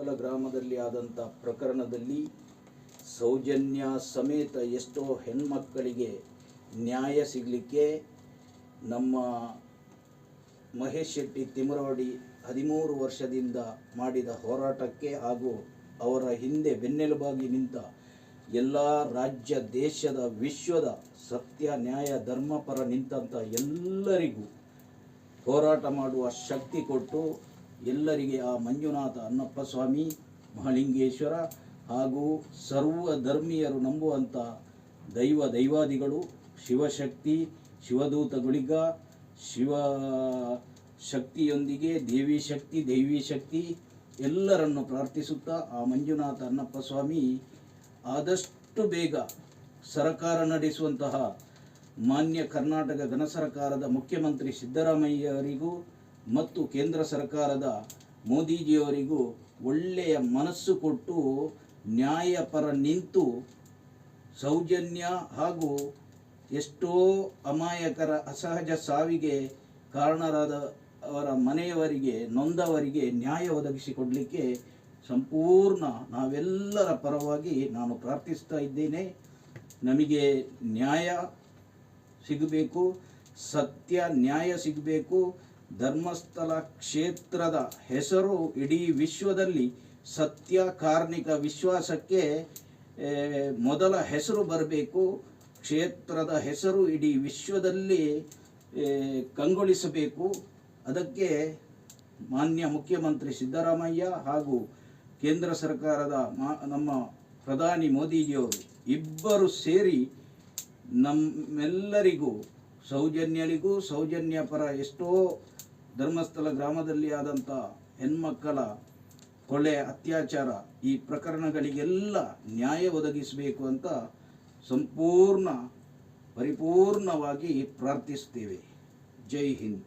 ಧರ್ಮಸ್ಥಳ ಗ್ರಾಮದಲ್ಲಿ ಆದಂಥ ಪ್ರಕರಣದಲ್ಲಿ ಸೌಜನ್ಯ ಸಮೇತ ಎಷ್ಟೋ ಹೆಣ್ಮಕ್ಕಳಿಗೆ ನ್ಯಾಯ ಸಿಗಲಿಕ್ಕೆ ನಮ್ಮ ಮಹೇಶ್ ಶೆಟ್ಟಿ ತಿಮರವಾಡಿ 13 ವರ್ಷದಿಂದ ಮಾಡಿದ ಹೋರಾಟಕ್ಕೆ ಹಾಗೂ ಅವರ ಹಿಂದೆ ಬೆನ್ನೆಲುಬಾಗಿ ನಿಂತ ಎಲ್ಲ ರಾಜ್ಯ ದೇಶದ ವಿಶ್ವದ ಸತ್ಯ ನ್ಯಾಯ ಧರ್ಮಪರ ನಿಂತಂಥ ಎಲ್ಲರಿಗೂ ಹೋರಾಟ ಮಾಡುವ ಶಕ್ತಿ ಕೊಟ್ಟು ಎಲ್ಲರಿಗೆ ಆ ಮಂಜುನಾಥ ಅಣ್ಣಪ್ಪ ಸ್ವಾಮಿ ಮಹಾಲಿಂಗೇಶ್ವರ ಹಾಗೂ ಸರ್ವ ಧರ್ಮೀಯರು ನಂಬುವಂಥ ದೈವಾದಿಗಳು ಶಿವಶಕ್ತಿ ಶಿವದೂತಗಳಿಗ ಶಿವ ಶಕ್ತಿಯೊಂದಿಗೆ ದೇವಿ ಶಕ್ತಿ ಎಲ್ಲರನ್ನು ಪ್ರಾರ್ಥಿಸುತ್ತಾ ಆ ಮಂಜುನಾಥ ಅಣ್ಣಪ್ಪ ಸ್ವಾಮಿ ಆದಷ್ಟು ಬೇಗ ಸರ್ಕಾರ ನಡೆಸುವಂತಹ ಮಾನ್ಯ ಕರ್ನಾಟಕ ಘನ ಸರ್ಕಾರದ ಮುಖ್ಯಮಂತ್ರಿ ಸಿದ್ದರಾಮಯ್ಯವರಿಗೂ ಮತ್ತು ಕೇಂದ್ರ ಸರ್ಕಾರದ ಮೋದಿಜಿಯವರಿಗೂ ಒಳ್ಳೆಯ ಮನಸ್ಸು ಕೊಟ್ಟು ನ್ಯಾಯಪರ ನಿಂತು ಸೌಜನ್ಯ ಹಾಗೂ ಎಷ್ಟೋ ಅಮಾಯಕರ ಅಸಹಜ ಸಾವಿಗೆ ಕಾರಣರಾದ ಅವರ ಮನೆಯವರಿಗೆ ನೊಂದವರಿಗೆ ನ್ಯಾಯ ಒದಗಿಸಿಕೊಡಲಿಕ್ಕೆ ಸಂಪೂರ್ಣ ನಾವೆಲ್ಲರ ಪರವಾಗಿ ನಾನು ಪ್ರಾರ್ಥಿಸ್ತಾ ಇದ್ದೇನೆ. ನಮಗೆ ನ್ಯಾಯ ಸಿಗಬೇಕು, ಸತ್ಯ ನ್ಯಾಯ ಸಿಗಬೇಕು. ಧರ್ಮಸ್ಥಳ ಕ್ಷೇತ್ರದ ಹೆಸರು ಇಡೀ ವಿಶ್ವದಲ್ಲಿ ಸತ್ಯ ಕಾರ್ಣಿಕ ವಿಶ್ವಾಸಕ್ಕೆ ಮೊದಲ ಹೆಸರು ಬರಬೇಕು. ಕ್ಷೇತ್ರದ ಹೆಸರು ಇಡೀ ವಿಶ್ವದಲ್ಲಿ ಕಂಗೊಳಿಸಬೇಕು. ಅದಕ್ಕೆ ಮಾನ್ಯ ಮುಖ್ಯಮಂತ್ರಿ ಸಿದ್ದರಾಮಯ್ಯ ಹಾಗೂ ಕೇಂದ್ರ ಸರ್ಕಾರದ ನಮ್ಮ ಪ್ರಧಾನಿ ಮೋದಿಜಿಯವರು ಇಬ್ಬರು ಸೇರಿ ನಮ್ಮೆಲ್ಲರಿಗೂ ಸೌಜನ್ಯ ಪರ ಎಷ್ಟೋ ಧರ್ಮಸ್ಥಳ ಗ್ರಾಮದಲ್ಲಿ ಆದಂಥ ಹೆಣ್ಮಕ್ಕಳ ಕೊಲೆ ಅತ್ಯಾಚಾರ ಈ ಪ್ರಕರಣಗಳಿಗೆಲ್ಲ ನ್ಯಾಯ ಒದಗಿಸಬೇಕು ಅಂತ ಪರಿಪೂರ್ಣವಾಗಿ ಪ್ರಾರ್ಥಿಸ್ತೇವೆ. ಜೈ ಹಿಂದ್.